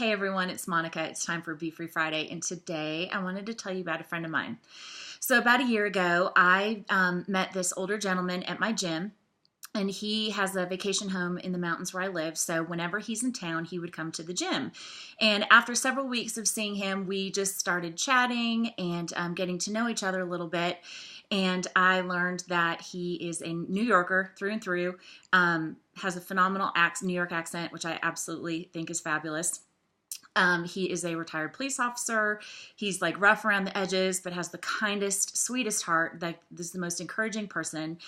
Hey everyone, it's Monica. It's time for Be Free Friday, and today I wanted to tell you about a friend of mine. So about a year ago, I met this older gentleman at my gym, and he has a vacation home in the mountains where I live. So whenever he's in town, he would come to the gym. And after several weeks of seeing him, we just started chatting and getting to know each other a little bit. And I learned that he is a New Yorker through and through, has a phenomenal New York accent, which I absolutely think is fabulous. He is a retired police officer. He's like rough around the edges, but has the kindest, sweetest heart. Like, this is the most encouraging person.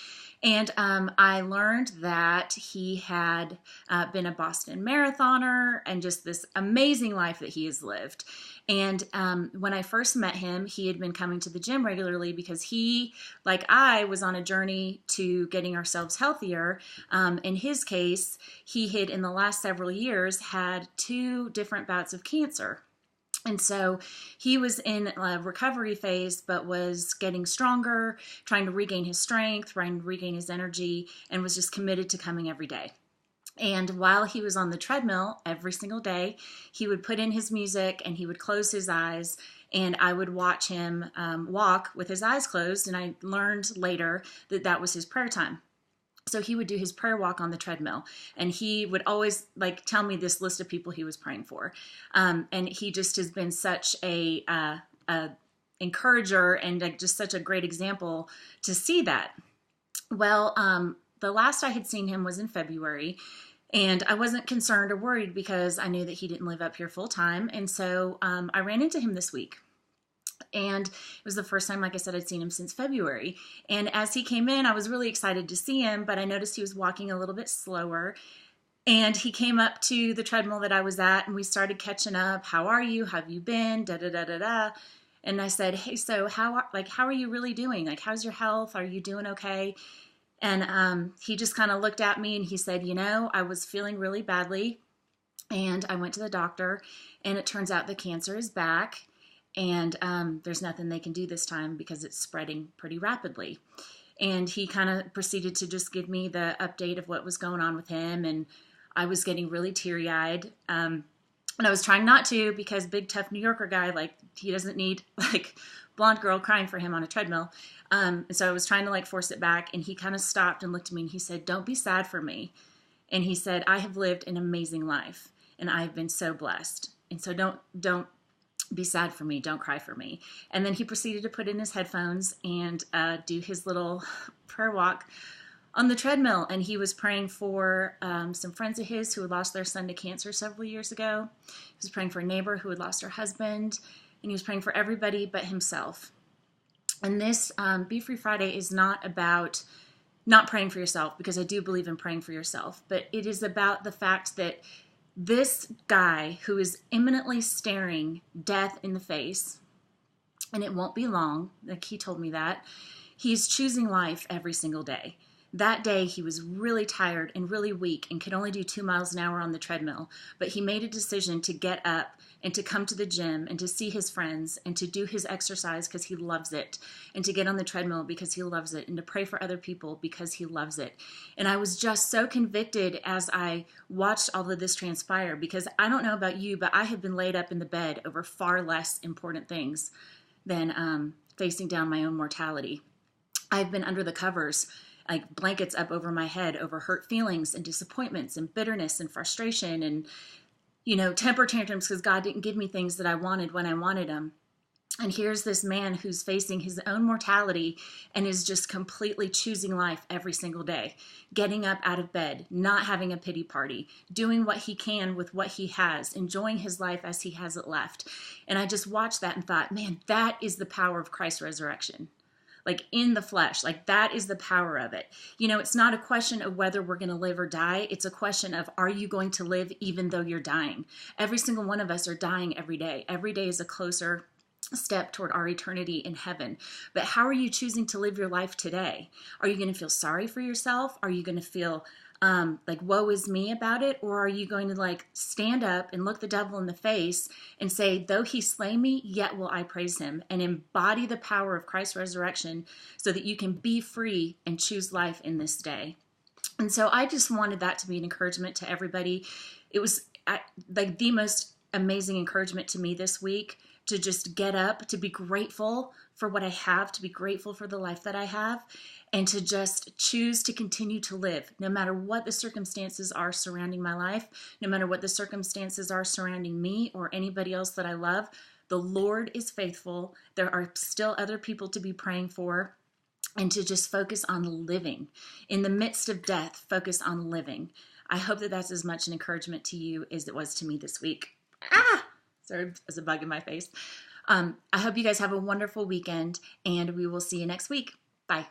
And I learned that he had been a Boston marathoner and just this amazing life that he has lived. And when I first met him, he had been coming to the gym regularly because he, like I, was on a journey to getting ourselves healthier. In his case, he had, in the last several years, had 2 different bouts of cancer. And so he was in a recovery phase, but was getting stronger, trying to regain his strength, trying to regain his energy, and was just committed to coming every day. And while he was on the treadmill every single day, he would put in his music and he would close his eyes, and I would watch him walk with his eyes closed. And I learned later that that was his prayer time. So he would do his prayer walk on the treadmill, and he would always tell me this list of people he was praying for. And he just has been such a encourager and just such a great example to see that. Well, the last I had seen him was in February, and I wasn't concerned or worried because I knew that he didn't live up here full time. And so I ran into him this week. And it was the first time, like I said, I'd seen him since February. And as he came in, I was really excited to see him, but I noticed he was walking a little bit slower. And he came up to the treadmill that I was at, and we started catching up. How are you? How have you been? Da da da da da. And I said, hey, so how are you really doing? Like, how's your health? Are you doing okay? And he just kind of looked at me and he said, I was feeling really badly, and I went to the doctor, and it turns out the cancer is back. And there's nothing they can do this time because it's spreading pretty rapidly. And he kind of proceeded to just give me the update of what was going on with him. And I was getting really teary-eyed. And I was trying not to, because big, tough New Yorker guy, he doesn't need, blonde girl crying for him on a treadmill. And so I was trying to, force it back. And he kind of stopped and looked at me and he said, "Don't be sad for me." And he said, "I have lived an amazing life, and I have been so blessed. And so don't be sad for me. Don't cry for me." And then he proceeded to put in his headphones and do his little prayer walk on the treadmill. And he was praying for some friends of his who had lost their son to cancer several years ago. He was praying for a neighbor who had lost her husband. And he was praying for everybody but himself. And this Be Free Friday is not about not praying for yourself, because I do believe in praying for yourself. But it is about the fact that this guy who is imminently staring death in the face, and it won't be long, he told me that, he's choosing life every single day. That day he was really tired and really weak and could only do 2 miles an hour on the treadmill, but he made a decision to get up and to come to the gym and to see his friends and to do his exercise because he loves it, and to get on the treadmill because he loves it, and to pray for other people because he loves it. And I was just so convicted as I watched all of this transpire, because I don't know about you, but I have been laid up in the bed over far less important things than facing down my own mortality. I've been under the covers, like blankets up over my head, over hurt feelings and disappointments and bitterness and frustration and, temper tantrums because God didn't give me things that I wanted when I wanted them. And here's this man who's facing his own mortality and is just completely choosing life every single day, getting up out of bed, not having a pity party, doing what he can with what he has, enjoying his life as he has it left. And I just watched that and thought, man, that is the power of Christ's resurrection. In the flesh, that is the power of it. It's not a question of whether we're going to live or die. It's a question of, are you going to live even though you're dying? Every single one of us are dying every day. Every day is a closer step toward our eternity in heaven. But how are you choosing to live your life today? Are you going to feel sorry for yourself? Are you going to feel woe is me about it? Or are you going to stand up and look the devil in the face and say, though he slay me, yet will I praise him, and embody the power of Christ's resurrection so that you can be free and choose life in this day? And so I just wanted that to be an encouragement to everybody. It was the most amazing encouragement to me this week to just get up, to be grateful for what I have, to be grateful for the life that I have, and to just choose to continue to live no matter what the circumstances are surrounding my life, no matter what the circumstances are surrounding me or anybody else that I love. The Lord is faithful. There are still other people to be praying for, and to just focus on living. In the midst of death, focus on living. I hope that that's as much an encouragement to you as it was to me this week. Sorry, there's a bug in my face. I hope you guys have a wonderful weekend, and we will see you next week. Bye.